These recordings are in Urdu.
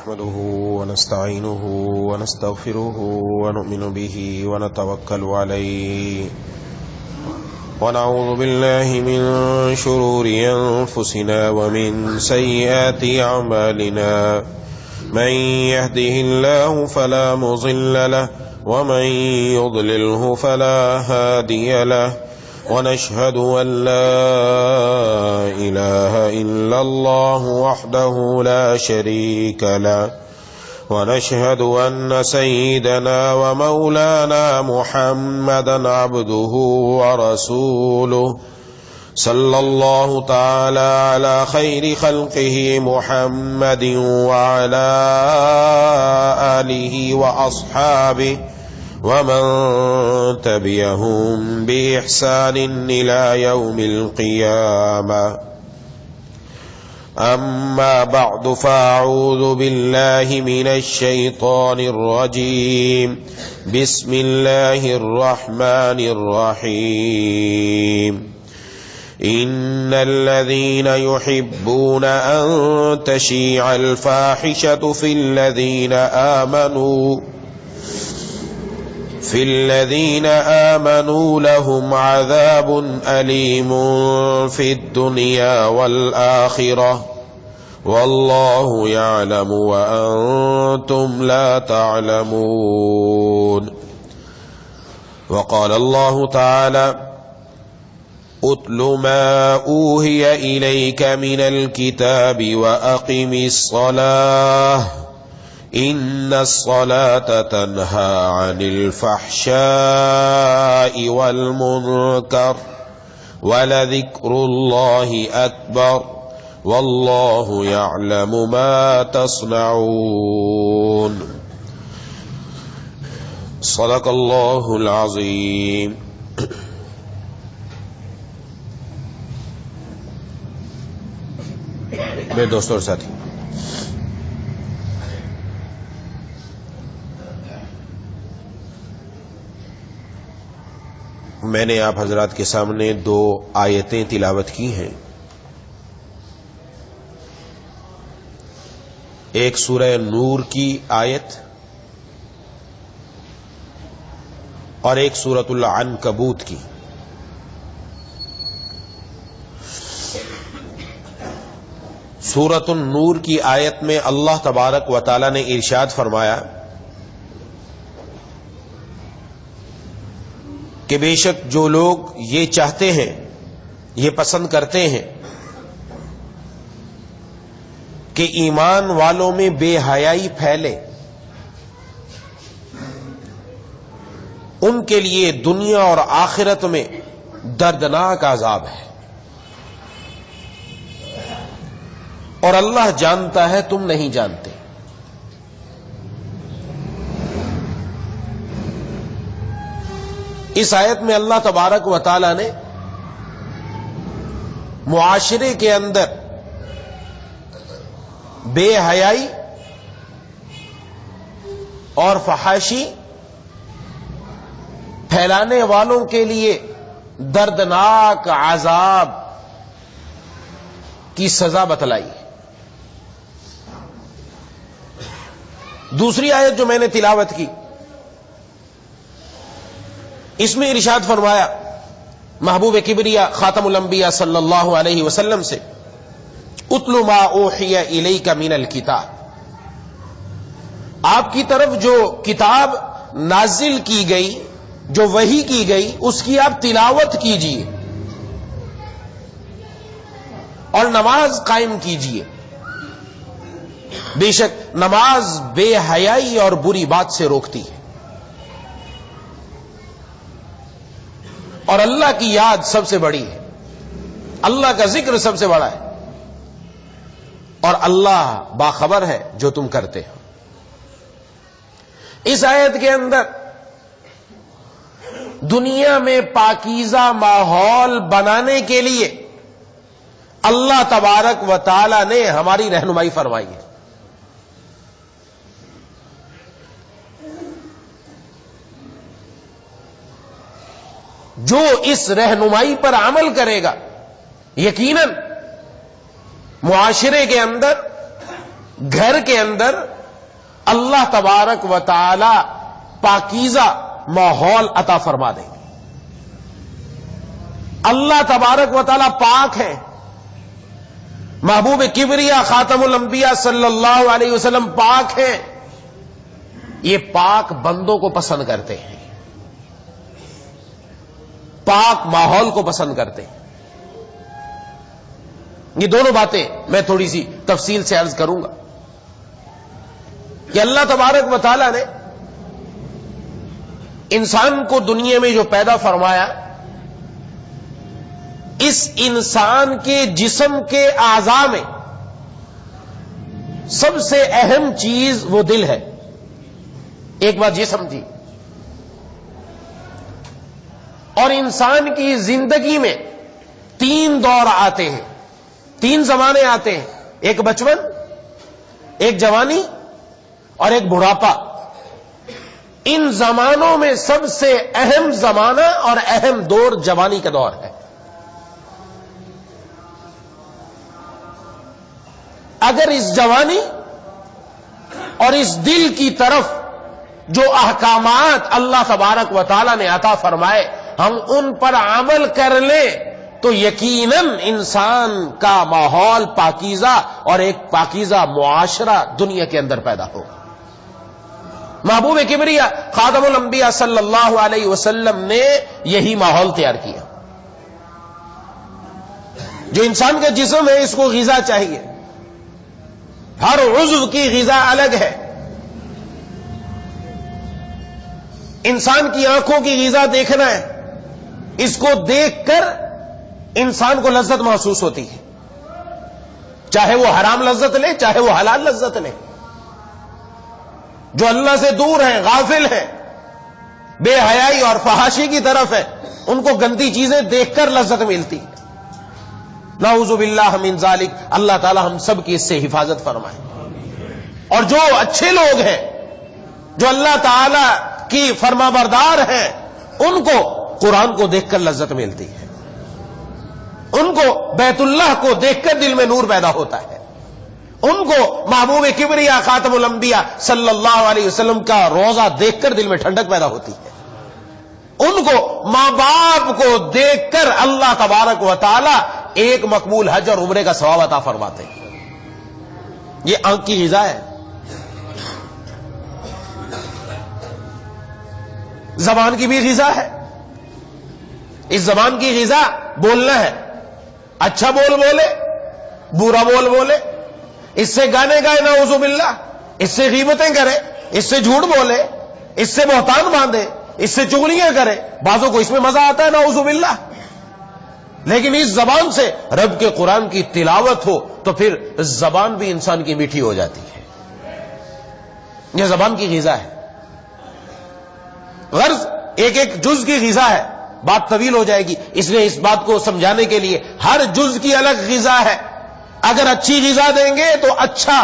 نحمده ونستعينه ونستغفره ونؤمن به ونتوكل عليه ونعوذ بالله من شرور أنفسنا ومن سيئات أعمالنا من يهده الله فلا مضل له ومن يضلله فلا هادي له ونشهد أن لا إله إلا الله وحده لا شريك له ونشهد أن سيدنا ومولانا محمدا عبده ورسوله صلى الله تعالى على خير خلقه محمد وعلى آله وأصحابه ومن تبعهم بإحسان إلى يوم القيامة أما بعد فأعوذ بالله من الشيطان الرجيم بسم الله الرحمن الرحيم إن الذين يحبون أن تشيع الفاحشة في الذين آمنوا لهم عذاب أليم في الدنيا والآخرة والله يعلم وأنتم لا تعلمون. وقال الله تعالى اتل ما أوحي إليك من الكتاب وأقم الصلاة إن الصلاة تنهى عن الفحشاء والمنكر ولذكر الله أكبر والله يعلم ما تصنعون. صدق الله العظيم. میرے دوستوں اور ساتھی، میں نے آپ حضرات کے سامنے 2 آیتیں تلاوت کی ہیں. ایک سورہ نور کی آیت اور ایک سورۃ العنکبوت کی. سورۃ النور کی آیت میں اللہ تبارک و تعالی نے ارشاد فرمایا کہ بے شک جو لوگ یہ چاہتے ہیں، یہ پسند کرتے ہیں کہ ایمان والوں میں بے حیائی پھیلے، ان کے لیے دنیا اور آخرت میں دردناک عذاب ہے، اور اللہ جانتا ہے تم نہیں جانتے. اس آیت میں اللہ تبارک و تعالی نے معاشرے کے اندر بے حیائی اور فحاشی پھیلانے والوں کے لیے دردناک عذاب کی سزا بتلائی. دوسری آیت جو میں نے تلاوت کی، اس میں ارشاد فرمایا محبوب کبریا خاتم الانبیاء صلی اللہ علیہ وسلم سے، اتل ما اوحی الیک من الکتاب، آپ کی طرف جو کتاب نازل کی گئی، جو وحی کی گئی، اس کی آپ تلاوت کیجئے اور نماز قائم کیجئے. بے شک نماز بے حیائی اور بری بات سے روکتی ہے، اور اللہ کی یاد سب سے بڑی ہے، اللہ کا ذکر سب سے بڑا ہے، اور اللہ باخبر ہے جو تم کرتے ہو. اس آیت کے اندر دنیا میں پاکیزہ ماحول بنانے کے لیے اللہ تبارک و تعالی نے ہماری رہنمائی فرمائی ہے. جو اس رہنمائی پر عمل کرے گا یقیناً معاشرے کے اندر، گھر کے اندر اللہ تبارک و تعالی پاکیزہ ماحول عطا فرما دیں گے. اللہ تبارک و تعالی پاک ہے. محبوب کبریا خاتم الانبیاء صلی اللہ علیہ وسلم پاک ہیں. یہ پاک بندوں کو پسند کرتے ہیں, پاک ماحول کو پسند کرتے ہیں. یہ دونوں باتیں میں تھوڑی سی تفصیل سے عرض کروں گا کہ اللہ تبارک و تعالی نے انسان کو دنیا میں جو پیدا فرمایا, اس انسان کے جسم کے اعضاء میں سب سے اہم چیز وہ دل ہے. ایک بات یہ سمجھی, اور انسان کی زندگی میں 3 دور آتے ہیں, 3 زمانے آتے ہیں, ایک بچپن, ایک جوانی اور ایک بڑھاپا. ان زمانوں میں سب سے اہم زمانہ اور اہم دور جوانی کا دور ہے. اگر اس جوانی اور اس دل کی طرف جو احکامات اللہ تبارک و تعالی نے عطا فرمائے ہم ان پر عمل کر لیں تو یقیناً انسان کا ماحول پاکیزہ اور ایک پاکیزہ معاشرہ دنیا کے اندر پیدا ہوگا. محبوب کبریا خاتم الانبیاء صلی اللہ علیہ وسلم نے یہی ماحول تیار کیا. جو انسان کا جسم ہے اس کو غذا چاہیے, ہر عضو کی غذا الگ ہے. انسان کی آنکھوں کی غذا دیکھنا ہے, اس کو دیکھ کر انسان کو لذت محسوس ہوتی ہے, چاہے وہ حرام لذت لے چاہے وہ حلال لذت لے. جو اللہ سے دور ہیں, غافل ہیں, بے حیائی اور فحاشی کی طرف ہے, ان کو گندی چیزیں دیکھ کر لذت ملتی. نعوذ باللہ من ذالک, اللہ تعالی ہم سب کی اس سے حفاظت فرمائے. اور جو اچھے لوگ ہیں, جو اللہ تعالی کی فرما بردار ہیں, ان کو قرآن کو دیکھ کر لذت ملتی ہے, ان کو بیت اللہ کو دیکھ کر دل میں نور پیدا ہوتا ہے, ان کو محبوب کبریا خاتم الانبیاء صلی اللہ علیہ وسلم کا روضہ دیکھ کر دل میں ٹھنڈک پیدا ہوتی ہے, ان کو ماں باپ کو دیکھ کر اللہ تبارک و تعالی ایک مقبول حج اور عمرے کا ثواب عطا فرماتے ہیں. یہ آنکھ کی غذا ہے. زبان کی بھی غذا ہے. اس زبان کی غذا بولنا ہے, اچھا بول بولے, برا بول بولے, اس سے گانے گائے نعوذ باللہ, اس سے غیبتیں کرے, اس سے جھوٹ بولے, اس سے بہتان باندھے, اس سے چغلیاں کرے. بعضوں کو اس میں مزہ آتا ہے نعوذ باللہ, لیکن اس زبان سے رب کے قرآن کی تلاوت ہو تو پھر زبان بھی انسان کی میٹھی ہو جاتی ہے. یہ زبان کی غذا ہے. غرض ایک ایک جز کی غذا ہے, بات طویل ہو جائے گی, اس لیے اس بات کو سمجھانے کے لیے ہر جز کی الگ غذا ہے. اگر اچھی غذا دیں گے تو اچھا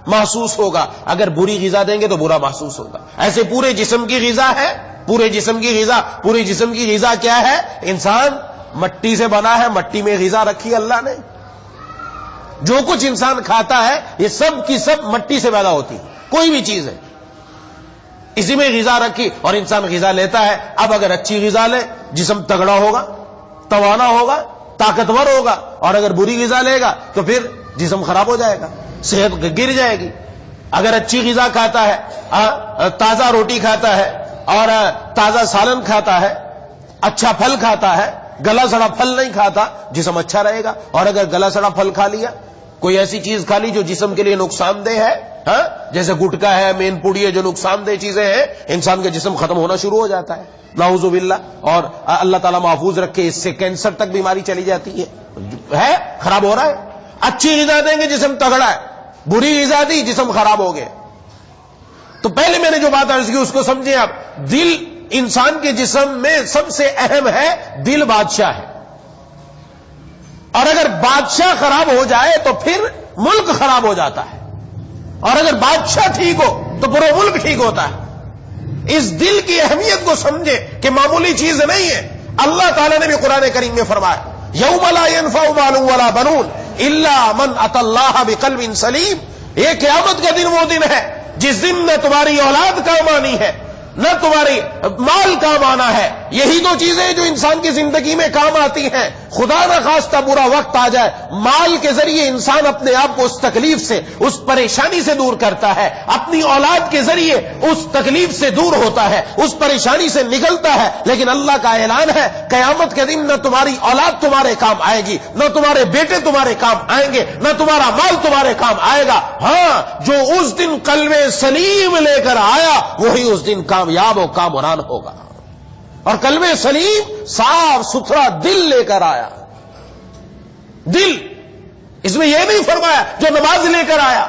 محسوس ہوگا, اگر بری غذا دیں گے تو برا محسوس ہوگا. ایسے پورے جسم کی غذا ہے, پورے جسم کی غذا. پورے جسم کی غذا کیا ہے؟ انسان مٹی سے بنا ہے, مٹی میں غذا رکھی اللہ نے. جو کچھ انسان کھاتا ہے یہ سب کی سب مٹی سے پیدا ہوتی ہے, کوئی بھی چیز ہے اسی میں غذا رکھی اور انسان غذا لیتا ہے. اب اگر اچھی غذا لے جسم تگڑا ہوگا, توانا ہوگا, طاقتور ہوگا, اور اگر بری غذا لے گا تو پھر جسم خراب ہو جائے گا, صحت گر جائے گی. اگر اچھی غذا کھاتا ہے, تازہ روٹی کھاتا ہے اور تازہ سالن کھاتا ہے, اچھا پھل کھاتا ہے, گلا سڑا پھل نہیں کھاتا, جسم اچھا رہے گا. اور اگر گلا سڑا پھل کھا لیا, کوئی ایسی چیز کھا لی جو جسم کے لیے نقصان دہ ہے, جیسے گٹکا ہے, مین پوڑی ہے, جو نقصان دہ چیزیں ہیں, انسان کا جسم ختم ہونا شروع ہو جاتا ہے نعوذ باللہ. اور اللہ تعالیٰ محفوظ رکھے, اس سے کینسر تک بیماری چلی جاتی ہے, خراب ہو رہا ہے. اچھی غذا دیں گے جسم تگڑا ہے, بری غذا دی جسم خراب ہو گئے. تو پہلے میں نے جو بات عرض کی اس کو سمجھیں آپ. دل انسان کے جسم میں سب سے اہم ہے, دل بادشاہ ہے, اور اگر بادشاہ خراب ہو جائے تو پھر ملک خراب ہو جاتا ہے, اور اگر بادشاہ ٹھیک ہو تو پورا ملک ٹھیک ہوتا ہے. اس دل کی اہمیت کو سمجھے کہ معمولی چیز نہیں ہے. اللہ تعالیٰ نے بھی قرآن کریم میں فرمایا, یوم لا ينفع مال ولا بنون الا من اتى الله بقلب سلیم. یہ قیامت کا دن وہ دن ہے جس دن نہ تمہاری اولاد کام آنی ہے نہ تمہاری مال کام آنا ہے. یہی دو چیزیں جو انسان کی زندگی میں کام آتی ہیں. خدا نہ خواستہ برا وقت آ جائے، مال کے ذریعے انسان اپنے آپ کو اس تکلیف سے، اس پریشانی سے دور کرتا ہے، اپنی اولاد کے ذریعے اس تکلیف سے دور ہوتا ہے، اس پریشانی سے نکلتا ہے. لیکن اللہ کا اعلان ہے قیامت کے دن نہ تمہاری اولاد تمہارے کام آئے گی، نہ تمہارے بیٹے تمہارے کام آئیں گے، نہ تمہارا مال تمہارے کام آئے گا. ہاں، جو اس دن قلب سلیم لے کر آیا وہی اس دن کامیاب و کامران ہوگا. اور قلب سلیم صاف ستھرا دل لے کر آیا. دل، اس میں یہ نہیں فرمایا جو نماز لے کر آیا،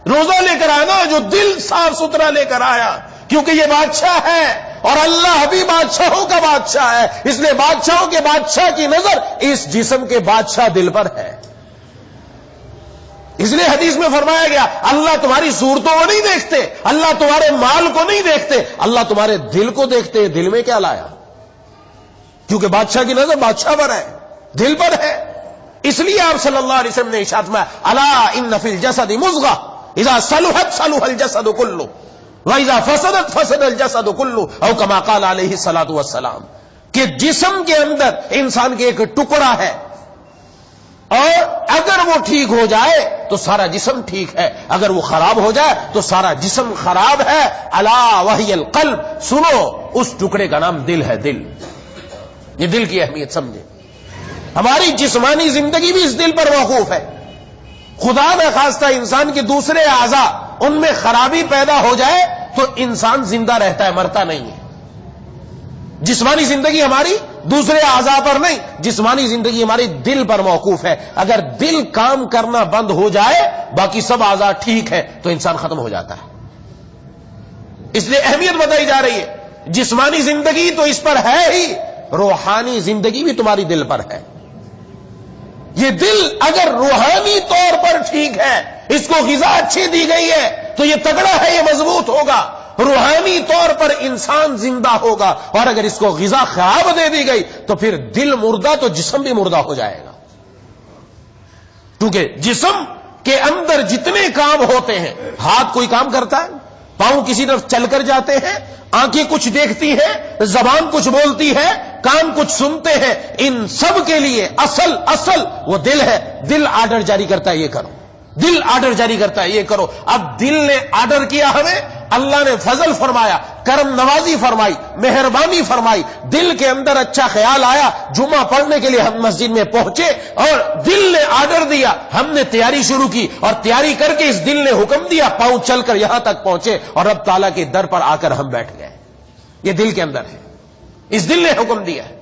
روزہ لے کر آیا، نا، جو دل صاف ستھرا لے کر آیا. کیونکہ یہ بادشاہ ہے اور اللہ بھی بادشاہوں کا بادشاہ ہے، اس لیے بادشاہوں کے بادشاہ کی نظر اس جسم کے بادشاہ دل پر ہے. اس لیے حدیث میں فرمایا گیا اللہ تمہاری صورتوں کو نہیں دیکھتے، اللہ تمہارے مال کو نہیں دیکھتے، اللہ تمہارے دل کو دیکھتے. دل میں کیا لایا؟ کیونکہ بادشاہ کی نظر بادشاہ پر ہے، دل پر ہے. اس لیے آپ صلی اللہ علیہ وسلم نے ارشاد فرمایا الا ان فی الجسد مضغہ اذا صلحت صلح الجسد كله واذا فسدت فسد الجسد كله او كما قال علیہ الصلوۃ والسلام، کہ جسم کے اندر انسان کے ایک ٹکڑا ہے اور اگر وہ ٹھیک ہو جائے تو سارا جسم ٹھیک ہے، اگر وہ خراب ہو جائے تو سارا جسم خراب ہے. الا وہی القلب، سنو اس ٹکڑے کا نام دل ہے. دل، یہ دل کی اہمیت سمجھے. ہماری جسمانی زندگی بھی اس دل پر موقوف ہے. خدا نہ خواستہ انسان کے دوسرے اعضاء ان میں خرابی پیدا ہو جائے تو انسان زندہ رہتا ہے، مرتا نہیں ہے. جسمانی زندگی ہماری دوسرے اعضاء پر نہیں، جسمانی زندگی ہماری دل پر موقوف ہے. اگر دل کام کرنا بند ہو جائے باقی سب اعضاء ٹھیک ہے تو انسان ختم ہو جاتا ہے. اس لیے اہمیت بتائی جا رہی ہے. جسمانی زندگی تو اس پر ہے ہی، روحانی زندگی بھی تمہاری دل پر ہے. یہ دل اگر روحانی طور پر ٹھیک ہے، اس کو غذا اچھی دی گئی ہے تو یہ تگڑا ہے، یہ مضبوط ہوگا. روحانی طور پر انسان زندہ ہوگا، اور اگر اس کو غذا خراب دے دی گئی تو پھر دل مردہ تو جسم بھی مردہ ہو جائے گا. کیونکہ جسم کے اندر جتنے کام ہوتے ہیں، ہاتھ کوئی کام کرتا ہے، پاؤں کسی طرف چل کر جاتے ہیں، آنکھیں کچھ دیکھتی ہیں، زبان کچھ بولتی ہے، کان کچھ سنتے ہیں، ان سب کے لیے اصل وہ دل ہے. دل آرڈر جاری کرتا ہے یہ کرو، دل آرڈر جاری کرتا ہے یہ کرو. اب دل نے آرڈر کیا ہمیں، اللہ نے فضل فرمایا، کرم نوازی فرمائی، مہربانی فرمائی. دل کے اندر اچھا خیال آیا، جمعہ پڑھنے کے لیے ہم مسجد میں پہنچے اور دل نے آرڈر دیا، ہم نے تیاری شروع کی اور تیاری کر کے اس دل نے حکم دیا، پاؤں چل کر یہاں تک پہنچے اور رب تعالیٰ کے در پر آ کر ہم بیٹھ گئے. یہ دل کے اندر ہے، اس دل نے حکم دیا ہے.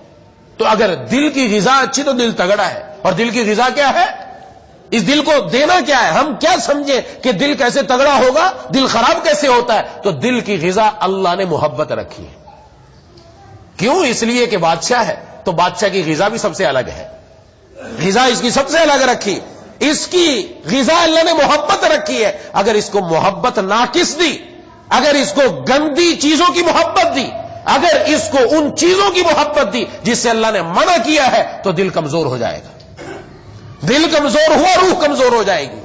تو اگر دل کی غذا اچھی تو دل تگڑا ہے. اور دل کی غذا کیا ہے؟ اس دل کو دینا کیا ہے؟ ہم کیا سمجھے کہ دل کیسے تگڑا ہوگا، دل خراب کیسے ہوتا ہے؟ تو دل کی غذا اللہ نے محبت رکھی ہے. کیوں؟ اس لیے کہ بادشاہ ہے تو بادشاہ کی غذا بھی سب سے الگ ہے. غذا اس کی سب سے الگ رکھی، اس کی غذا اللہ نے محبت رکھی ہے. اگر اس کو محبت ناقص دی، اگر اس کو گندی چیزوں کی محبت دی، اگر اس کو ان چیزوں کی محبت دی جس سے اللہ نے منع کیا ہے تو دل کمزور ہو جائے گا. دل کمزور ہوا روح کمزور ہو جائے گی.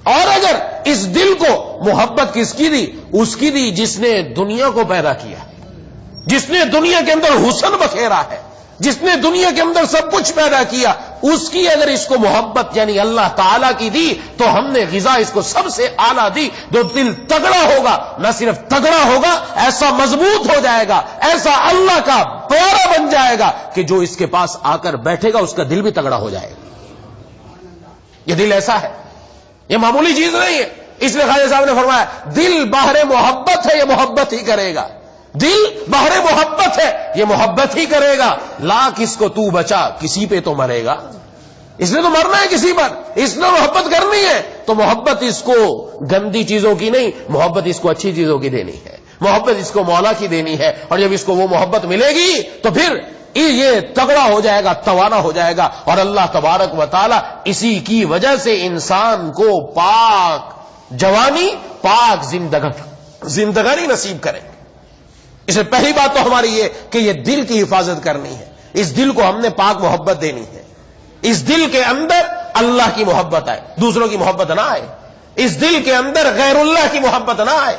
اور اگر اس دل کو محبت کس کی دی؟ اس کی دی جس نے دنیا کو پیدا کیا، جس نے دنیا کے اندر حسن بکھیرا ہے، جس نے دنیا کے اندر سب کچھ پیدا کیا، اس کی اگر اس کو محبت یعنی اللہ تعالیٰ کی دی تو ہم نے غذا اس کو سب سے اعلیٰ دی. جو دل تگڑا ہوگا، نہ صرف تگڑا ہوگا، ایسا مضبوط ہو جائے گا، ایسا اللہ کا پیارا بن جائے گا کہ جو اس کے پاس آ کر بیٹھے گا اس کا دل بھی تگڑا ہو جائے گا. یہ دل ایسا ہے، یہ معمولی چیز نہیں ہے. اس لیے خواجہ صاحب نے فرمایا دل بحر محبت ہے، یہ محبت ہی کرے گا. دل بحر محبت ہے، یہ محبت ہی کرے گا. لاکھ اس کو تو بچا، کسی پہ تو مرے گا. اس نے تو مرنا ہے کسی پر، اس نے محبت کرنی ہے تو محبت اس کو گندی چیزوں کی نہیں، محبت اس کو اچھی چیزوں کی دینی ہے، محبت اس کو مولا کی دینی ہے. اور جب اس کو وہ محبت ملے گی تو پھر یہ تگڑا ہو جائے گا، توانا ہو جائے گا. اور اللہ تبارک و تعالی اسی کی وجہ سے انسان کو پاک جوانی، پاک زندگانی نصیب کرے. اس سے پہلی بات تو ہماری یہ کہ یہ دل کی حفاظت کرنی ہے. اس دل کو ہم نے پاک محبت دینی ہے. اس دل کے اندر اللہ کی محبت آئے، دوسروں کی محبت نہ آئے. اس دل کے اندر غیر اللہ کی محبت نہ آئے.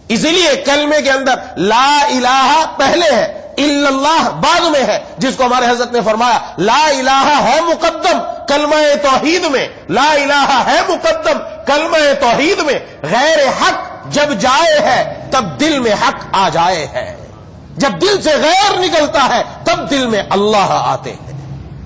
اسی لیے کلمے کے اندر لا الہ پہلے ہے، الا اللہ بعد میں ہے، جس کو ہمارے حضرت نے فرمایا لا الہ ہے مقدم کلمہ توحید میں، لا الہ ہے مقدم کلمہ توحید میں. غیر حق جب جائے ہے تب دل میں حق آ جائے ہے. جب دل سے غیر نکلتا ہے تب دل میں اللہ آتے ہیں.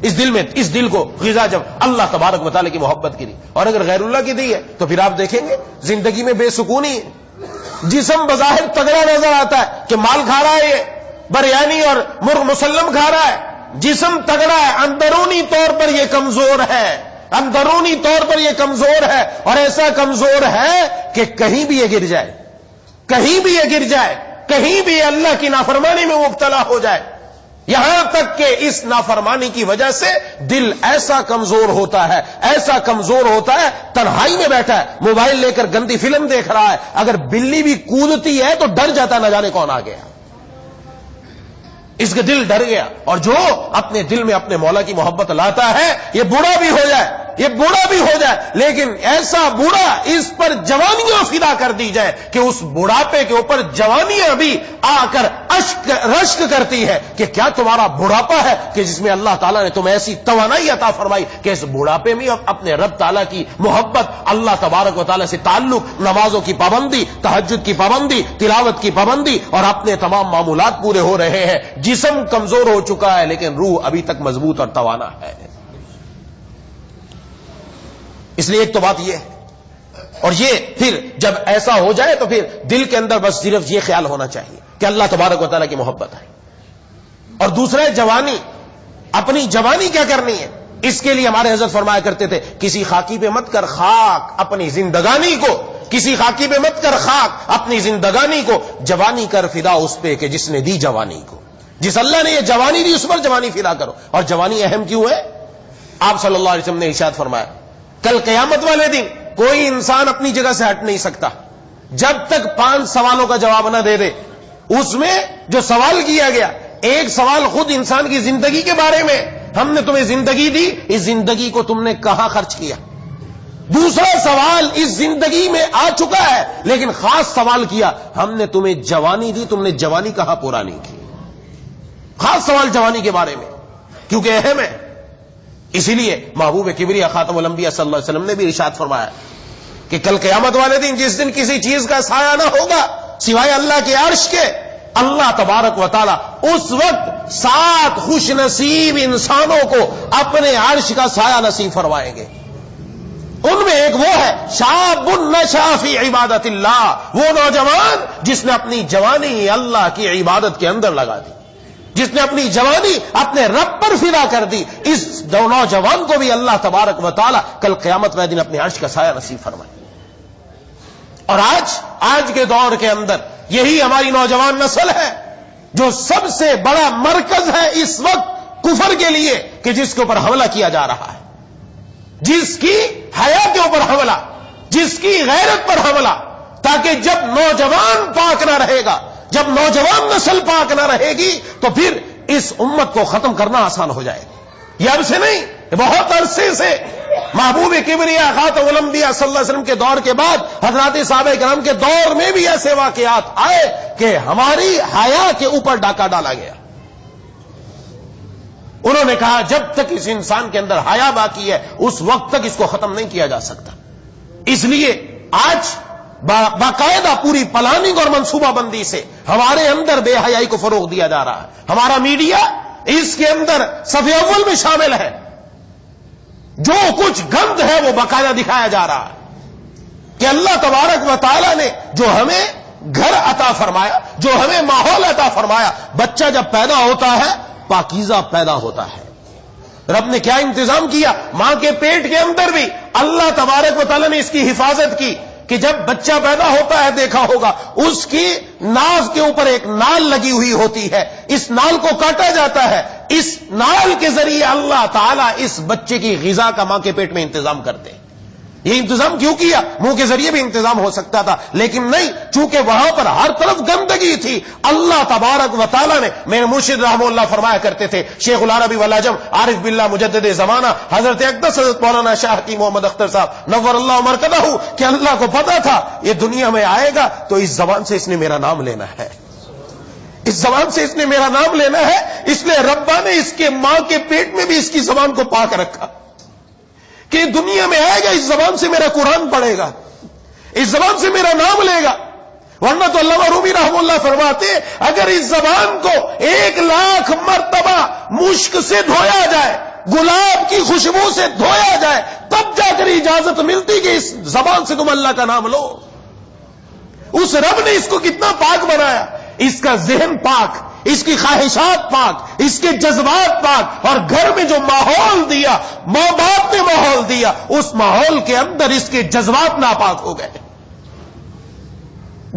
اس دل کو غذا جب اللہ تبارک و تعالی کی محبت کی دی، اور اگر غیر اللہ کی دی ہے تو پھر آپ دیکھیں گے زندگی میں بے سکونی ہے. جسم بظاہر تگڑا نظر آتا ہے کہ مال کھا رہا ہے، یہ بریانی اور مرغ مسلم کھا رہا ہے، جسم تگڑا ہے، اندرونی طور پر یہ کمزور ہے، اندرونی طور پر یہ کمزور ہے، اور ایسا کمزور ہے کہ کہیں بھی یہ گر جائے، کہیں بھی یہ گر جائے، کہیں بھی یہ اللہ کی نافرمانی میں مبتلا ہو جائے. یہاں تک کہ اس نافرمانی کی وجہ سے دل ایسا کمزور ہوتا ہے، ایسا کمزور ہوتا ہے، تنہائی میں بیٹھا ہے، موبائل لے کر گندی فلم دیکھ رہا ہے، اگر بلی بھی کودتی ہے تو ڈر جاتا نہ جانے کون آ گیا. اس کا دل ڈر گیا. اور جو اپنے دل میں اپنے مولا کی محبت لاتا ہے یہ بوڑھا بھی ہو جائے، یہ بوڑھا بھی ہو جائے، لیکن ایسا بوڑھا اس پر جوانیاں فدا کر دی جائے کہ اس بڑھاپے کے اوپر جوانیاں بھی آ کر رشک کرتی ہے کہ کیا تمہارا بڑھاپا ہے کہ جس میں اللہ تعالیٰ نے تمہیں ایسی توانائی عطا فرمائی کہ اس بڑھاپے میں اپنے رب تعالیٰ کی محبت، اللہ تبارک و تعالیٰ سے تعلق، نمازوں کی پابندی، تہجد کی پابندی، تلاوت کی پابندی اور اپنے تمام معمولات پورے ہو رہے ہیں. جسم کمزور ہو چکا ہے لیکن روح ابھی تک مضبوط اور توانا ہے. اس لیے ایک تو بات یہ ہے، اور یہ پھر جب ایسا ہو جائے تو پھر دل کے اندر بس صرف یہ خیال ہونا چاہیے کہ اللہ تبارک و تعالیٰ کی محبت ہے. اور دوسرا ہے جوانی. اپنی جوانی کیا کرنی ہے، اس کے لیے ہمارے حضرت فرمایا کرتے تھے کسی خاکی پہ مت کر خاک اپنی زندگانی کو، کسی خاکی پہ مت کر خاک اپنی زندگانی کو، جوانی کر فدا اس پہ کہ جس نے دی جوانی کو. جس اللہ نے یہ جوانی دی اس پر جوانی فدا کرو. اور جوانی اہم کیوں ہے؟ آپ صلی اللہ علیہ وسلم نے ارشاد فرمایا کل قیامت والے دن کوئی انسان اپنی جگہ سے ہٹ نہیں سکتا جب تک 5 سوالوں کا جواب نہ دے دے. اس میں جو سوال کیا گیا، ایک سوال خود انسان کی زندگی کے بارے میں، ہم نے تمہیں زندگی دی، اس زندگی کو تم نے کہاں خرچ کیا. دوسرا سوال اس زندگی میں آ چکا ہے لیکن خاص سوال کیا، ہم نے تمہیں جوانی دی، تم نے جوانی کہاں پورا نہیں کی. خاص سوال جوانی کے بارے میں کیونکہ اہم ہے. اسی لیے محبوب کبریا خاتم الانبیاء صلی اللہ علیہ وسلم نے بھی ارشاد فرمایا کہ کل قیامت والے دن جس دن کسی چیز کا سایہ نہ ہوگا سوائے اللہ کے عرش کے، اللہ تبارک و تعالی اس وقت 7 خوش نصیب انسانوں کو اپنے عرش کا سایہ نصیب فرمائیں گے. ان میں ایک وہ ہے شاب نشا فی عبادت اللہ، وہ نوجوان جس نے اپنی جوانی اللہ کی عبادت کے اندر لگا دی، جس نے اپنی جوانی اپنے رب پر فدا کر دی. اس نوجوان کو بھی اللہ تبارک و تعالی کل قیامت والے دن اپنے عرش کا سایہ نصیب فرمائے. اور آج کے دور کے اندر یہی ہماری نوجوان نسل ہے جو سب سے بڑا مرکز ہے اس وقت کفر کے لیے کہ جس کے اوپر حملہ کیا جا رہا ہے، جس کی حیا کے اوپر حملہ، جس کی غیرت پر حملہ، تاکہ جب نوجوان پاک نہ رہے گا، جب نوجوان نسل پاک نہ رہے گی تو پھر اس امت کو ختم کرنا آسان ہو جائے گا. یہ اب سے نہیں، بہت عرصے سے محبوب کبریا خاتم الانبیاء صلی اللہ علیہ وسلم کے دور کے بعد حضرات صحابہ کرام کے دور میں بھی ایسے واقعات آئے کہ ہماری حیا کے اوپر ڈاکہ ڈالا گیا. انہوں نے کہا جب تک اس انسان کے اندر حیا باقی ہے اس وقت تک اس کو ختم نہیں کیا جا سکتا. اس لیے آج باقاعدہ پوری پلاننگ اور منصوبہ بندی سے ہمارے اندر بے حیائی کو فروغ دیا جا رہا ہے. ہمارا میڈیا اس کے اندر صف اول میں شامل ہے. جو کچھ گند ہے وہ باقاعدہ دکھایا جا رہا ہے کہ اللہ تبارک و تعالی نے جو ہمیں گھر عطا فرمایا، جو ہمیں ماحول عطا فرمایا، بچہ جب پیدا ہوتا ہے پاکیزہ پیدا ہوتا ہے. رب نے کیا انتظام کیا، ماں کے پیٹ کے اندر بھی اللہ تبارک و تعالی نے اس کی حفاظت کی کہ جب بچہ پیدا ہوتا ہے دیکھا ہوگا اس کی ناف کے اوپر ایک نال لگی ہوئی ہوتی ہے، اس نال کو کاٹا جاتا ہے، اس نال کے ذریعے اللہ تعالیٰ اس بچے کی غذا کا ماں کے پیٹ میں انتظام کرتے ہیں. یہ انتظام کیوں کیا؟ منہ کے ذریعے بھی انتظام ہو سکتا تھا، لیکن نہیں، چونکہ وہاں پر ہر طرف گندگی تھی۔ اللہ تبارک و تعالیٰ نے، میرے مرشد رحمہ اللہ فرمایا کرتے تھے، شیخ العربی والعجم عارف باللہ مجدد زمانہ حضرت اقدس حضرت مولانا شاہ حکیم محمد اختر صاحب نور اللہ مرکزہ، کہ اللہ کو پتا تھا یہ دنیا میں آئے گا تو اس زبان سے اس نے میرا نام لینا ہے، اس زبان سے اس نے میرا نام لینا ہے، اس لیے ربا نے اس کے ماں کے پیٹ میں بھی اس کی زبان کو پاک رکھا کہ دنیا میں آئے گا اس زبان سے میرا قرآن پڑھے گا، اس زبان سے میرا نام لے گا۔ ورنہ تو علامہ رومی رحمہ اللہ فرماتے اگر اس زبان کو 1,00,000 مرتبہ مشک سے دھویا جائے، گلاب کی خوشبو سے دھویا جائے، تب جا کر اجازت ملتی کہ اس زبان سے تم اللہ کا نام لو۔ اس رب نے اس کو کتنا پاک بنایا، اس کا ذہن پاک، اس کی خواہشات پاک، اس کے جذبات پاک، اور گھر میں جو ماحول دیا، ماں باپ نے ماحول دیا، اس ماحول کے اندر اس کے جذبات ناپاک ہو گئے۔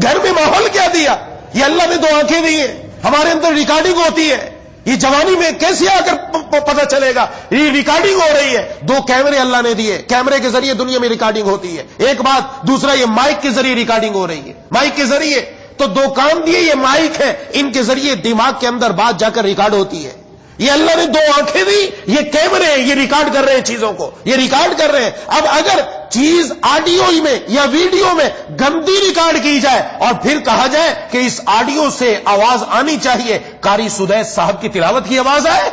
گھر میں ماحول کیا دیا؟ یہ اللہ نے 2 آنکھیں دی ہیں، ہمارے اندر ریکارڈنگ ہوتی ہے، یہ جوانی میں کیسے آ کر پتہ چلے گا؟ یہ ریکارڈنگ ہو رہی ہے، 2 کیمرے اللہ نے دیے، کیمرے کے ذریعے دنیا میں ریکارڈنگ ہوتی ہے، ایک بات، دوسرا یہ مائک کے ذریعے ریکارڈنگ ہو رہی ہے، مائک کے ذریعے تو 2 کان دیے، یہ مائک ہے، ان کے ذریعے دماغ کے اندر بات جا کر ریکارڈ ہوتی ہے۔ یہ اللہ نے 2 آنکھیں دی، یہ کیمرے ہیں، یہ ریکارڈ کر رہے ہیں چیزوں کو، یہ ریکارڈ کر رہے ہیں۔ اب اگر چیز آڈیو میں یا ویڈیو میں گندی ریکارڈ کی جائے اور پھر کہا جائے کہ اس آڈیو سے آواز آنی چاہیے، قاری سدیس صاحب کی تلاوت کی آواز آئے،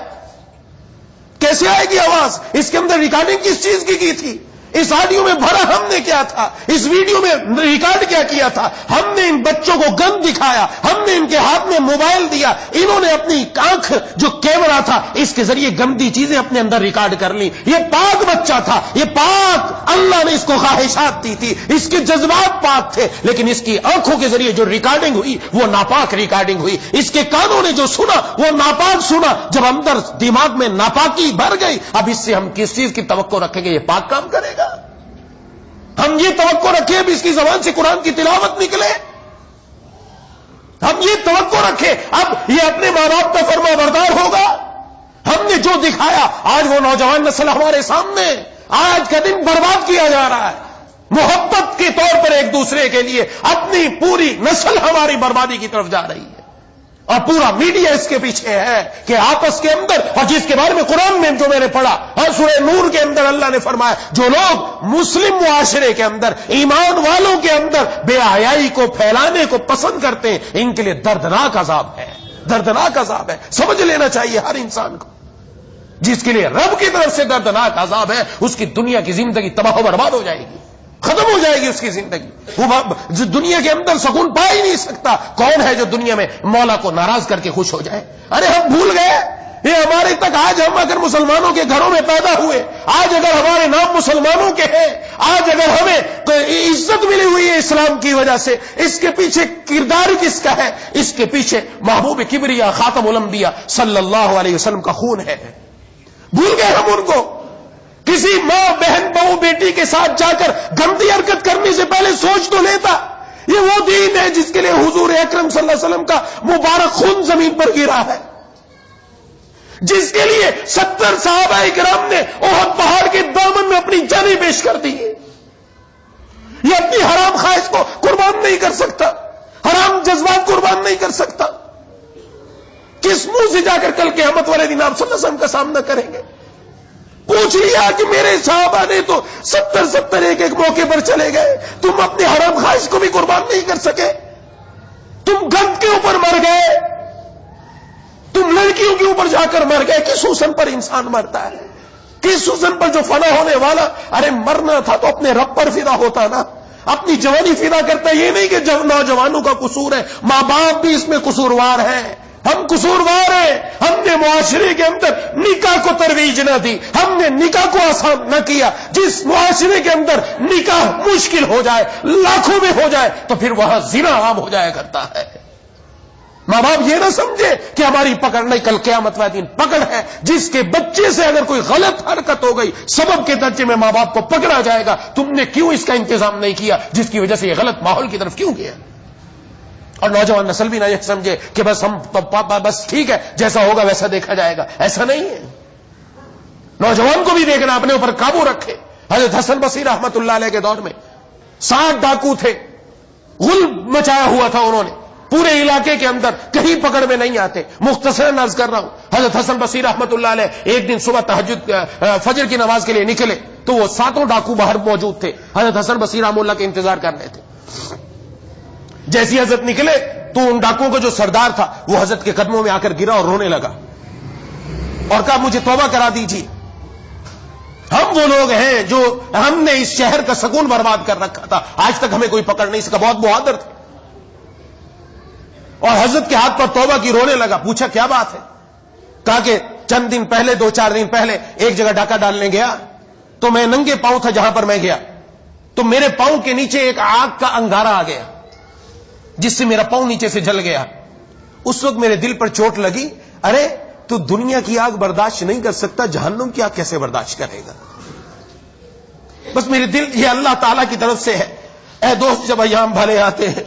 کیسے آئے گی آواز؟ اس کے اندر ریکارڈنگ کس چیز کی تھی؟ اس آڈیو میں بھرا ہم نے کیا تھا؟ اس ویڈیو میں ریکارڈ کیا تھا؟ ہم نے ان بچوں کو گند دکھایا، ہم نے ان کے ہاتھ میں موبائل دیا، انہوں نے اپنی آنکھ جو کیمرہ تھا اس کے ذریعے گندی چیزیں اپنے اندر ریکارڈ کر لی۔ یہ پاک بچہ تھا، یہ پاک، اللہ نے اس کو خواہشات دی تھی، اس کے جذبات پاک تھے، لیکن اس کی آنکھوں کے ذریعے جو ریکارڈنگ ہوئی وہ ناپاک ریکارڈنگ ہوئی، اس کے کانوں نے جو سنا وہ ناپاک سنا۔ جب اندر دماغ میں ناپاکی بھر گئی، اب اس سے ہم کس چیز کی توقع رکھیں گے یہ پاک کام کرے گا؟ ہم یہ توقع رکھیں اب اس کی زبان سے قرآن کی تلاوت نکلے، ہم یہ توقع رکھیں اب یہ اپنے ماں باپ کا فرما بردار ہوگا؟ ہم نے جو دکھایا، آج وہ نوجوان نسل ہمارے سامنے، آج کا دن برباد کیا جا رہا ہے، محبت کے طور پر ایک دوسرے کے لیے اپنی پوری نسل ہماری بربادی کی طرف جا رہی ہے، اور پورا میڈیا اس کے پیچھے ہے کہ آپس کے اندر، اور جس کے بارے میں قرآن میں جو میں نے پڑھا، اور سورہ نور کے اندر اللہ نے فرمایا جو لوگ مسلم معاشرے کے اندر، ایمان والوں کے اندر بے حیائی کو پھیلانے کو پسند کرتے ہیں، ان کے لیے دردناک عذاب ہے، دردناک عذاب ہے۔ سمجھ لینا چاہیے ہر انسان کو، جس کے لیے رب کی طرف سے دردناک عذاب ہے، اس کی دنیا کی زندگی تباہ و برباد ہو جائے گی، ختم ہو جائے گی اس کی زندگی، وہ دنیا کے اندر سکون پا ہی نہیں سکتا۔ کون ہے جو دنیا میں مولا کو ناراض کر کے خوش ہو جائے؟ ارے ہم بھول گئے، یہ ہمارے تک آج ہم اگر مسلمانوں کے گھروں میں پیدا ہوئے، آج اگر ہمارے نام مسلمانوں کے ہیں، آج اگر ہمیں عزت ملی ہوئی ہے اسلام کی وجہ سے، اس کے پیچھے کردار کس کا ہے؟ اس کے پیچھے محبوب کبریا خاتم الانبیاء صلی اللہ علیہ وسلم کا خون ہے۔ بھول گئے ہم ان کو؟ کسی ماں بہن بہو بیٹی کے ساتھ جا کر گندی حرکت کرنے سے پہلے سوچ تو لیتا۔ یہ وہ دین ہے جس کے لیے حضور اکرم صلی اللہ علیہ وسلم کا مبارک خون زمین پر گرا ہے، جس کے لیے 70 صحابہ کرام نے احد پہاڑ کے دامن میں اپنی جانیں پیش کر دی۔ یہ اپنی حرام خواہش کو قربان نہیں کر سکتا، حرام جذبات قربان نہیں کر سکتا، کس منہ سے جا کر کل قیامت والے دن آپ صلی اللہ علیہ وسلم کا سامنا کریں گے؟ پوچھ لیا کہ میرے صحابہ نے تو 70 ایک موقع پر چلے گئے، تم اپنے حرام خواہش کو بھی قربان نہیں کر سکے، تم گند کے اوپر مر گئے، تم لڑکیوں کے اوپر جا کر مر گئے۔ کس حسن پر انسان مرتا ہے؟ کس حسن پر جو فنا ہونے والا؟ ارے مرنا تھا تو اپنے رب پر فدا ہوتا نا، اپنی جوانی فدا کرتا۔ یہ نہیں کہ نوجوانوں کا قصور ہے، ماں باپ بھی اس میں قصوروار ہیں، ہم قصوروار ہیں۔ ہم نے معاشرے کے اندر نکاح کو ترویج نہ دی، ہم نے نکاح کو آسان نہ کیا۔ جس معاشرے کے اندر نکاح مشکل ہو جائے، لاکھوں میں ہو جائے، تو پھر وہاں زنا عام ہو جایا کرتا ہے۔ ماں باپ یہ نہ سمجھے کہ ہماری پکڑ نہیں، کل قیامت والے دن پکڑ ہے۔ جس کے بچے سے اگر کوئی غلط حرکت ہو گئی، سبب کے درجے میں ماں باپ کو پکڑا جائے گا۔ تم نے کیوں اس کا انتظام نہیں کیا جس کی وجہ سے یہ غلط ماحول کی طرف کیوں گیا؟ اور نوجوان نسل بھی نہ یہ سمجھے کہ بس ہم بس ٹھیک ہے، جیسا ہوگا ویسا دیکھا جائے گا، ایسا نہیں ہے۔ نوجوان کو بھی دیکھنا، اپنے اوپر قابو رکھے، حضرت حسن بصری رحمت اللہ علیہ کے دور میں 60 ڈاکو تھے، غل مچایا ہوا تھا انہوں نے پورے علاقے کے اندر، کہیں پکڑ میں نہیں آتے. مختصراً عرض کر رہا ہوں، حضرت حسن بصری رحمت اللہ علیہ ایک دن صبح تہجد فجر کی نماز کے لیے نکلے تو وہ 7 ڈاکو باہر موجود تھے، حضرت حسن بصری رحمۃ اللہ کے انتظار کر رہے تھے. جیسی حضرت نکلے تو ان ڈاکوؤں کا جو سردار تھا وہ حضرت کے قدموں میں آ کر گرا اور رونے لگا اور کہا مجھے توبہ کرا دیجیے، ہم وہ لوگ ہیں جو ہم نے اس شہر کا سکون برباد کر رکھا تھا، آج تک ہمیں کوئی پکڑ نہیں سکا. بہت بہادر تھے اور حضرت کے ہاتھ پر توبہ کی، رونے لگا. پوچھا کیا بات ہے؟ کہا کہ چند دن پہلے 2-4 دن پہلے ایک جگہ ڈاکہ ڈالنے گیا تو میں ننگے پاؤں تھا، جہاں پر میں گیا تو میرے پاؤں کے نیچے ایک آگ کا انگارہ آ گیا جس سے میرا پاؤں نیچے سے جل گیا. اس وقت میرے دل پر چوٹ لگی، ارے تو دنیا کی آگ برداشت نہیں کر سکتا، جہنم کی آگ کیسے برداشت کرے گا؟ بس میرے دل یہ اللہ تعالیٰ کی طرف سے ہے. اے دوست جب ایام بھلے آتے ہیں،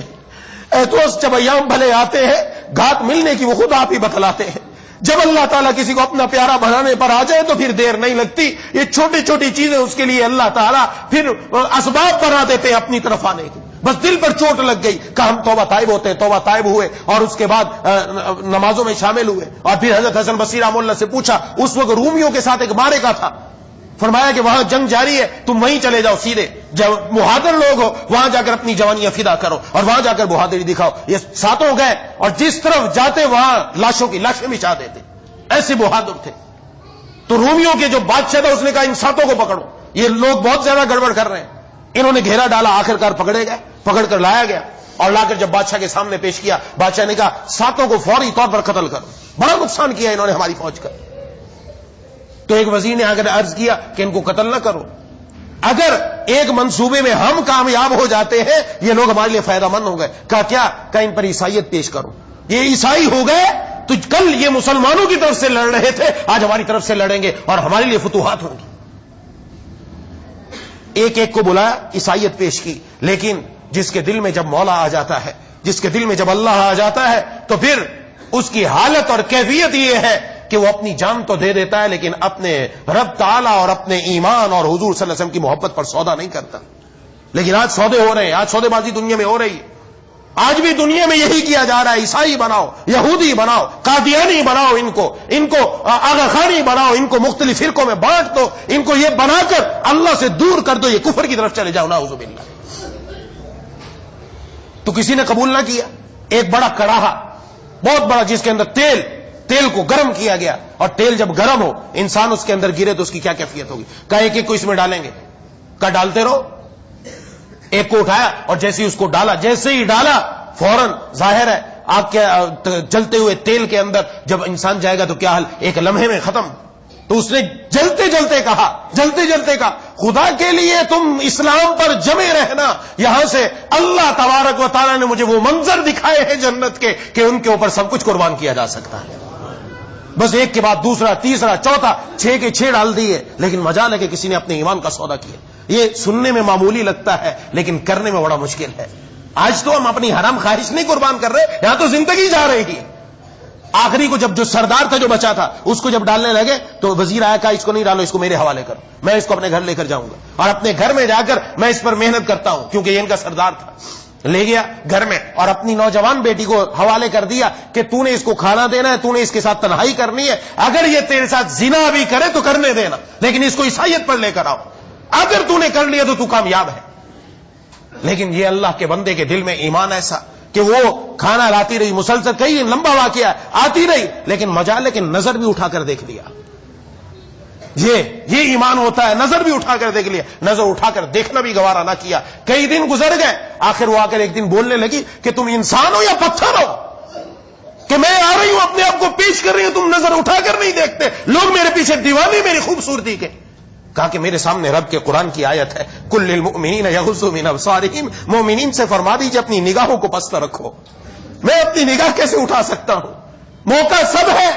اے دوست جب ایام بھلے آتے ہیں، گھات ملنے کی وہ خود آپ ہی بتلاتے ہیں. جب اللہ تعالیٰ کسی کو اپنا پیارا بنانے پر آ جائے تو پھر دیر نہیں لگتی. یہ چھوٹی چھوٹی چیزیں اس کے لیے اللہ تعالیٰ پھر اسباب بنا دیتے ہیں اپنی طرف آنے کی. بس دل پر چوٹ لگ گئی کہ ہم توبہ طائب ہوتے ہیں، توبہ طائب ہوئے اور اس کے بعد نمازوں میں شامل ہوئے. اور پھر حضرت حسن بصری رحمۃ اللہ سے پوچھا، اس وقت رومیوں کے ساتھ ایک معرکہ تھا، فرمایا کہ وہاں جنگ جاری ہے، تم وہیں چلے جاؤ، سیدھے جب بہادر لوگ ہو وہاں جا کر اپنی جوانیاں فدا کرو اور وہاں جا کر بہادری دکھاؤ. یہ ساتوں گئے اور جس طرف جاتے وہاں لاشوں کی لاشیں بچھا دیتے، ایسے بہادر تھے. تو رومیوں کے جو بادشاہ تھا اس نے کہا ان ساتوں کو پکڑو، یہ لوگ بہت زیادہ گڑبڑ کر رہے ہیں. انہوں نے گھیرا ڈالا، آخر کار پکڑے گئے، پکڑ کر لایا گیا اور لا کر جب بادشاہ کے سامنے پیش کیا، بادشاہ نے کہا ساتوں کو فوری طور پر قتل کرو، بڑا نقصان کیا انہوں نے ہماری فوج کا. تو ایک وزیر نے آ کر عرض کیا کہ ان کو قتل نہ کرو، اگر ایک منصوبے میں ہم کامیاب ہو جاتے ہیں یہ لوگ ہمارے لیے فائدہ مند ہو گئے. کہا کیا؟ کہ ان پر عیسائیت پیش کرو. یہ عیسائی ہو گئے تو کل یہ مسلمانوں کی طرف سے لڑ رہے تھے، آج ہماری طرف سے لڑیں گے اور ہمارے لیے فتوحات ہوں گی. ایک ایک کو بلایا، عیسائیت پیش کی. لیکن جس کے دل میں جب مولا آ جاتا ہے، جس کے دل میں جب اللہ آ جاتا ہے تو پھر اس کی حالت اور کیفیت یہ ہے کہ وہ اپنی جان تو دے دیتا ہے لیکن اپنے رب تعالیٰ اور اپنے ایمان اور حضور صلی اللہ علیہ وسلم کی محبت پر سودا نہیں کرتا. لیکن آج سودے ہو رہے ہیں، آج سودے بازی دنیا میں ہو رہی ہے. آج بھی دنیا میں یہی کیا جا رہا ہے. عیسائی بناؤ، یہودی بناؤ، قادیانی بناؤ، ان کو آغا خانی بناؤ، ان کو مختلف فرقوں میں بانٹ دو، ان کو یہ بنا کر اللہ سے دور کر دو، یہ کفر کی طرف چلے جاؤ، نعوذ باللہ. تو کسی نے قبول نہ کیا. ایک بڑا کڑاہا، بہت بڑا، جس کے اندر تیل کو گرم کیا گیا، اور تیل جب گرم ہو انسان اس کے اندر گرے تو اس کی کیا کیفیت ہوگی. کہا ایک ایک کو اس میں ڈالیں گے. کہا ڈالتے رہو. ایک کو اٹھایا اور جیسے ہی اس کو ڈالا، جیسے ہی ڈالا فوراً ظاہر ہے آگ کے جلتے ہوئے تیل کے اندر جب انسان جائے گا تو کیا حال، ایک لمحے میں ختم. تو اس نے جلتے جلتے کہا خدا کے لیے تم اسلام پر جمے رہنا، یہاں سے اللہ تبارک و تعالیٰ نے مجھے وہ منظر دکھائے ہیں جنت کے کہ ان کے اوپر سب کچھ قربان کیا جا سکتا ہے. بس ایک کے بعد دوسرا، تیسرا، چوتھا، 6 کے 6 ڈال دیے. لیکن مجال ہے کہ کسی نے اپنے ایمان کا سودا کیا. یہ سننے میں معمولی لگتا ہے لیکن کرنے میں بڑا مشکل ہے. آج تو ہم اپنی حرام خواہش نہیں قربان کر رہے، یہاں تو زندگی جا رہی ہے. آخری کو جب جو سردار تھا جو بچا تھا اس کو جب ڈالنے لگے تو وزیر آیا، کہا اس کو نہیں ڈالو، اس کو میرے حوالے کرو، میں اس کو اپنے گھر لے کر جاؤں گا اور اپنے گھر میں جا کر میں اس پر محنت کرتا ہوں، کیونکہ یہ ان کا سردار تھا. لے گیا گھر میں اور اپنی نوجوان بیٹی کو حوالے کر دیا کہ تو نے اس کو کھانا دینا ہے، تو نے اس کے ساتھ تنہائی کرنی ہے، اگر یہ تیرے ساتھ زنا بھی کرے تو کرنے دینا، لیکن اس کو عیسائیت پر لے کر آؤ، اگر تو نے کر لیا تو کامیاب ہے. لیکن یہ اللہ کے بندے کے دل میں ایمان ایسا کہ وہ کھانا لاتی رہی، مسلسل، کئی لمبا واقعہ آتی رہی، لیکن مجال ہے کہ نظر بھی اٹھا کر دیکھ لیا. یہ ایمان ہوتا ہے، نظر بھی اٹھا کر دیکھ لیا، نظر اٹھا کر دیکھنا بھی گوارا نہ کیا. کئی دن گزر گئے، آخر وہ آ کر ایک دن بولنے لگی کہ تم انسان ہو یا پتھر ہو کہ میں آ رہی ہوں اپنے آپ کو پیش کر رہی ہوں، تم نظر اٹھا کر نہیں دیکھتے، لوگ میرے پیچھے دیوانے میری خوبصورتی کے. کہا کہ میرے سامنے رب کے قرآن کی آیت ہے، کل للمؤمنین یغضوا من ابصارہم، مومنین سے فرما دیجئے اپنی نگاہوں کو پست رکھو. میں اپنی نگاہ کیسے اٹھا سکتا ہوں؟ موقع سب ہے،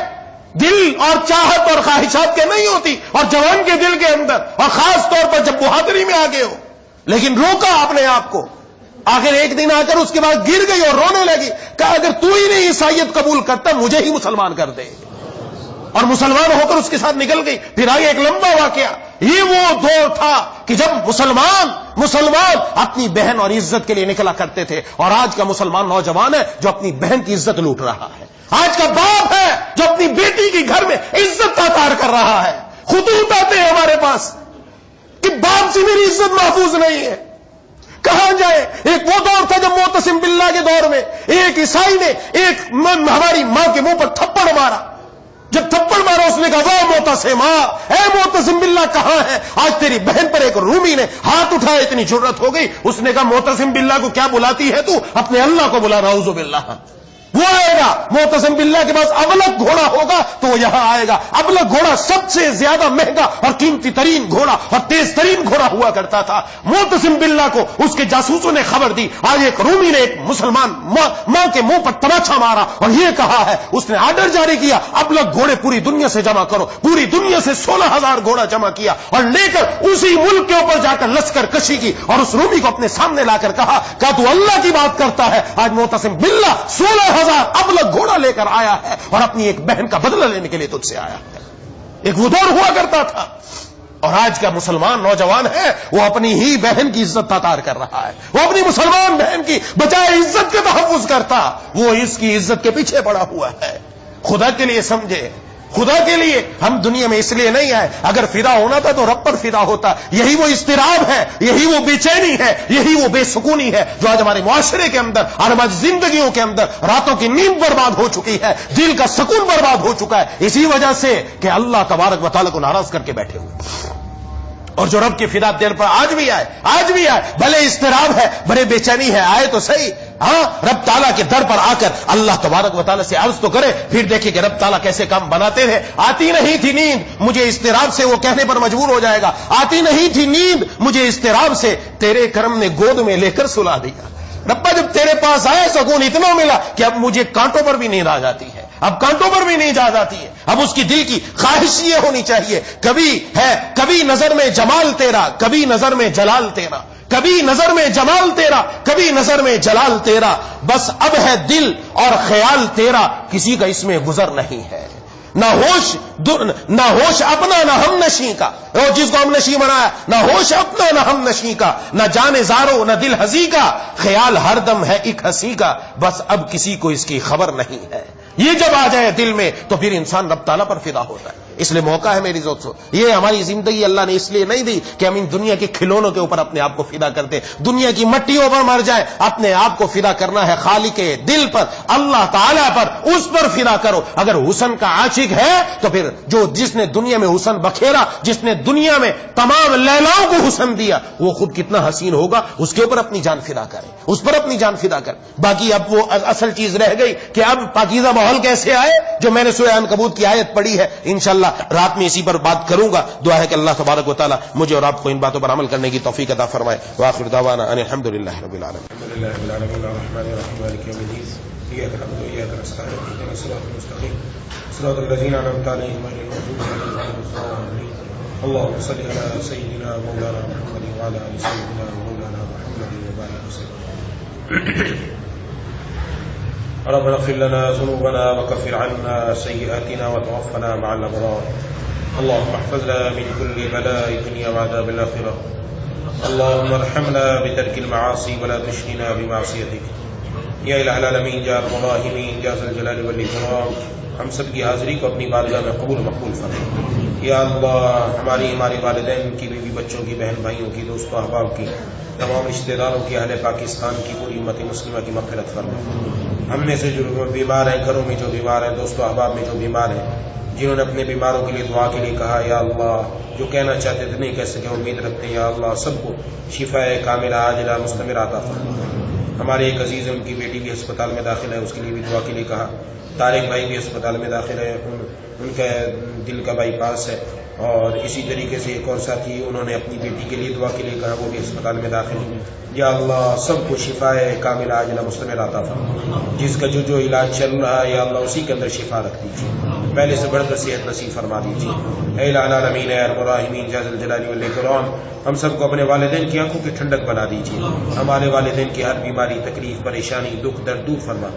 دل اور چاہت اور خواہشات کے نہیں ہوتی، اور جوان کے دل کے اندر، اور خاص طور پر جب بہادری میں آگے ہو. لیکن روکا اپنے آپ کو. آخر ایک دن آ کر اس کے بعد گر گئی اور رونے لگی. کہا اگر تو ہی نہیں عیسائیت قبول کرتا مجھے ہی مسلمان کر دے. اور مسلمان ہو کر اس کے ساتھ نکل گئی. پھر آگے ایک لمبا واقعہ. یہ وہ دور تھا کہ جب مسلمان اپنی بہن اور عزت کے لیے نکلا کرتے تھے، اور آج کا مسلمان نوجوان ہے جو اپنی بہن کی عزت لوٹ رہا ہے، آج کا باپ ہے جو اپنی بیٹی کی گھر میں عزت تار کر رہا ہے۔ خطوط آتے ہیں ہمارے پاس کہ باپ سے میری عزت محفوظ نہیں ہے، کہاں جائے؟ ایک وہ دور تھا جب معتصم باللہ کے دور میں ایک عیسائی نے ہماری ماں کے منہ پر تھپڑ مارا، جب تھپڑ مارا اس نے کہا وہ معتصم، اے معتصم باللہ کہاں ہے؟ آج تیری بہن پر ایک رومی نے ہاتھ اٹھایا، اتنی جرت ہو گئی، اس نے کہا معتصم باللہ کو کیا بلاتی ہے تو؟ اپنے اللہ کو بلا، نعوذ باللہ۔ وہ آئے گا معتصم باللہ کے پاس ابلغ گھوڑا ہوگا تو وہ یہاں آئے گا۔ ابلغ گھوڑا سب سے زیادہ مہنگا اور قیمتی ترین گھوڑا اور تیز ترین گھوڑا ہوا کرتا تھا۔ معتصم باللہ کو اس کے جاسوسوں نے خبر دی، آج ایک رومی نے ایک مسلمان ماں کے منہ پر تماچا مارا اور یہ کہا ہے، اس نے آرڈر جاری کیا ابلغ گھوڑے پوری دنیا سے جمع کرو۔ پوری دنیا سے 16,000 گھوڑا جمع کیا اور لے کر اسی ملک کے اوپر جا کر لشکر کشی کی اور اس رومی کو اپنے سامنے لا کر کہا تو اللہ کی بات کرتا ہے؟ آج معتصم باللہ 16,000 ابلغ گھوڑا لے کر آیا ہے اور اپنی ایک بہن کا بدلہ لینے کے لیے تجھ سے آیا ہے۔ ایک وہ دور ہوا کرتا تھا، اور آج کا مسلمان نوجوان ہے وہ اپنی ہی بہن کی عزت تار کر رہا ہے، وہ اپنی مسلمان بہن کی بجائے عزت کے تحفظ کرتا وہ اس کی عزت کے پیچھے پڑا ہوا ہے۔ خدا کے لیے سمجھے، خدا کے لیے ہم دنیا میں اس لیے نہیں آئے، اگر فدا ہونا تھا تو رب پر فدا ہوتا۔ یہی وہ اضطراب ہے، یہی وہ بے چینی ہے، یہی وہ بے سکونی ہے جو آج ہمارے معاشرے کے اندر اور ہماری زندگیوں کے اندر راتوں کی نیند برباد ہو چکی ہے، دل کا سکون برباد ہو چکا ہے، اسی وجہ سے کہ اللہ تبارک و تعالیٰ کو ناراض کر کے بیٹھے ہوئے۔ اور جو رب کی فدا دیر پر آج بھی آئے، بھلے اضطراب ہے، بڑے بے چینی ہے، آئے تو صحیح، ہاں رب تعالیٰ کے در پر آ کر اللہ تبارک و تعالیٰ سے عرض تو کرے، پھر دیکھیں کہ رب تعالیٰ کیسے کام بناتے تھے۔ آتی نہیں تھی نیند مجھے اضطراب سے، وہ کہنے پر مجبور ہو جائے گا، آتی نہیں تھی نیند مجھے اضطراب سے، تیرے کرم نے گود میں لے کر سلا دیا۔ ربا جب تیرے پاس آئے سکون اتنا ملا کہ اب مجھے کانٹوں پر بھی نیند آ جاتی ہے، اب کانٹوں پر بھی نہیں جا جاتی ہے۔ اب اس کی دل کی خواہش یہ ہونی چاہیے، کبھی نظر میں جمال تیرا، کبھی نظر میں جلال تیرا، کبھی نظر میں جمال تیرا، کبھی نظر میں جلال تیرا، بس اب ہے دل اور خیال تیرا، کسی کا اس میں گزر نہیں ہے۔ نہ ہوش اپنا نہ ہم نشیں کا، جس کو ہم نشیں بنایا، نہ ہوش اپنا نہ ہم نشیں کا، نہ جان زارو نہ دل ہنسی کا، خیال ہر دم ہے ایک ہنسی کا، بس اب کسی کو اس کی خبر نہیں ہے۔ یہ جب آ جائے دل میں تو پھر انسان رب تعالیٰ پر فدا ہوتا ہے۔ اس لیے موقع ہے میری دوستو، یہ ہماری زندگی اللہ نے اس لیے نہیں دی کہ ہم ان دنیا کے کھلونوں کے اوپر اپنے آپ کو فدا کرتے، دنیا کی مٹیوں پر مر جائے، اپنے آپ کو فدا کرنا ہے خالق دل پر، اللہ تعالیٰ پر، اس پر فدا کرو۔ اگر حسن کا عاشق ہے تو پھر جس نے دنیا میں حسن بکھیرا، جس نے دنیا میں تمام لیلاؤں کو حسن دیا، وہ خود کتنا حسین ہوگا، اس کے اوپر اپنی جان فدا کرے، اس پر اپنی جان فدا کرے۔ باقی اب وہ اصل چیز رہ گئی کہ اب پاکیزہ ماحول کیسے آئے، جو میں نے سورہ عنکبوت کی آیت پڑھی ہے، انشاءاللہ رات میں اسی پر بات کروں گا۔ دعا ہے کہ اللہ تبارک و تعالی مجھے اور آپ کو ان باتوں پر عمل کرنے کی توفیق عطا فرمائے۔ وآخر دعوانا ان الحمدللہ رب العالمین۔ الحمدللہ رب العالمین الرحمن الرحیم مالک یوم الدین ایاک نعبد وایاک نستعین اهدنا الصراط المستقیم صراط الذین انعمت علیہم غیر المغضوب علیہم ولا الضالین اللهم صل علی سیدنا مولانا محمد وعلى آل سیدنا مولانا محمد وبارک وسلم۔ ربنا اغفر لنا ذنوبنا وكفر عنا سيئاتنا وتوفنا مع الأبرار اللهم احفظنا من كل بلاء الدنيا وعذاب الآخرة اللهم ارحمنا بترك المعاصي ولا تشغلنا بمعصيتك یا الہ العالمین یا الراحمین یا ذی الجلال والاکرام، ہم سب کی حاضری کو اپنی بارگاہ میں قبول مقبول فرما۔ یا اللہ ہمارے والدین کی، بیوی بچوں کی، بہن بھائیوں کی، دوست و احباب کی، تمام رشتہ داروں کی، اہل پاکستان کی، پوری امت مسلمہ کی مغفرت فرما۔ ہم میں سے جو بیمار ہیں، گھروں میں جو بیمار ہیں، دوست و احباب میں جو بیمار ہیں، جنہوں نے اپنے بیماروں کے لیے دعا کے لیے کہا، یا اللہ جو کہنا چاہتے تھے نہیں کہہ سکے، امید رکھتے ہیں، یا اللہ سب کو شفا کاملہ عاجلہ مستمر عطا فرما۔ ہمارے ایک عزیز ہیں، ان کی بیٹی بھی ہسپتال میں داخل ہے، اس کے لیے بھی دعا کے لیے کہا۔ طارق بھائی بھی ہسپتال میں داخل ہے، ان کا دل کا بائی پاس ہے، اور اسی طریقے سے ایک اور ساتھی انہوں نے اپنی بیٹی کے لیے دعا کے لیے کہا، وہ بھی ہسپتال میں داخل ہے۔ یا اللہ سب کو شفا کاملہ عاجلہ مستمر عطا فرما۔ جس کا جو علاج چل رہا ہے، یا اللہ اسی کے اندر شفا رکھ دیجیے، پہلے سے بڑھ کر صحت نصیب فرما دیجیے۔ اے الہ العالمین اے ارحم الراحمین یا ذی الجلال والاکرام، ہم سب کو اپنے والدین کی آنکھوں کی ٹھنڈک بنا دیجیے، ہمارے والدین کی ہر بیماری، تکلیف، پریشانی، دکھ، درد دور فرما،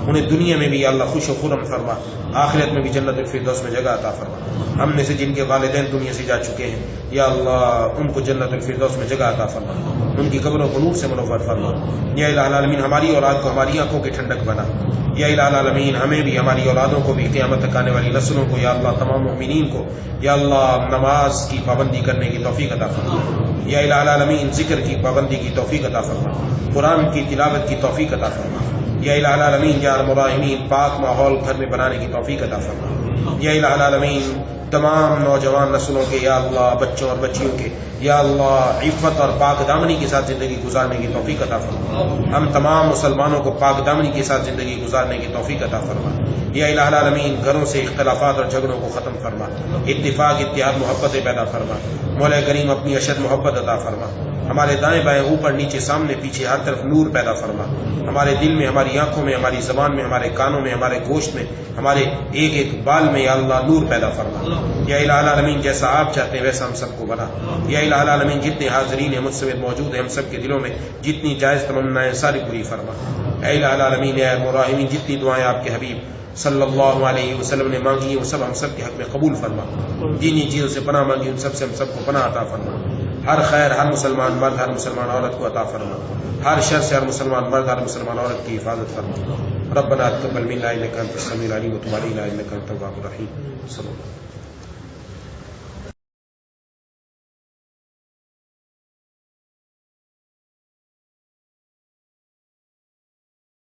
انہیں دنیا میں بھی یا اللہ خوش و خرم فرما، آخرت میں بھی جنت الفردوس الفردوس میں جگہ عطا فرما. ہم میں سے جن کے والدین دنیا سے جا چکے ہیں یا اللہ ان کو جنت الفردوس میں جگہ عطا فرما, ان کی قبروں کو نور سے منور فرما. یا الہ العالمین ہماری اولاد کو ہماری آنکھوں کی ٹھنڈک بنا. یا الہ العالمین ہمیں بھی ہماری اولادوں کو بھی قیامت تک آنے والی نسلوں کو یا اللہ تمام مومنین کو یا اللہ نماز کی پابندی کرنے کی توفیق عطا فرما. یا الہ العالمین ذکر کی پابندی کی توفیق عطا فرما, قرآن کی تلاوت کی توفیق عطا فرما. یا الہ العالمین یا ارحم الراحمین پاک ماحول گھر میں بنانے کی توفیق عطا فرما. یا الہ العالمین تمام نوجوان نسلوں کے یا اللہ بچوں اور بچیوں کے یا اللہ عفت اور پاک دامنی کے ساتھ زندگی گزارنے کی توفیق عطا فرما. ہم تمام مسلمانوں کو پاک دامنی کے ساتھ زندگی گزارنے کی توفیق عطا فرما. یا الہ العالمین گھروں سے اختلافات اور جھگڑوں کو ختم فرما, اتفاق اتحاد محبتیں پیدا فرما. مولا کریم اپنی اشد محبت عطا فرما. ہمارے دائیں بائیں اوپر نیچے سامنے پیچھے ہر طرف نور پیدا فرما. ہمارے دل میں ہماری آنکھوں میں ہماری زبان میں ہمارے کانوں میں ہمارے گوشت میں ہمارے ایک ایک بال میں یا اللہ نور پیدا فرما. یا الہ العالمین جیسا آپ چاہتے ہیں ویسا ہم سب کو بنا. یا الہ العالمین جتنے حاضرین ہیں مجھ سمیت موجود ہیں ہم سب کے دلوں میں جتنی جائز تمنائیں ساری پوری فرما. اے الہ العالمین اے الراحمین جتنی دعائیں آپ کے حبیب صلی اللہ علیہ وسلم نے مانگی ہیں وہ سب ہم سب کے حق میں قبول فرما. جن چیزوں سے پناہ مانگی ان سب سے ہم سب کو پناہ عطا فرما. ہر خیر ہر مسلمان مرد ہر مسلمان عورت کو عطا فرما. ہر شر سے ہر مسلمان مرد ہر مسلمان عورت کی حفاظت فرما. ربنا تقبل منا انك انت السميع العليم وتب علينا انك انت التواب الرحيم. صلی اللہ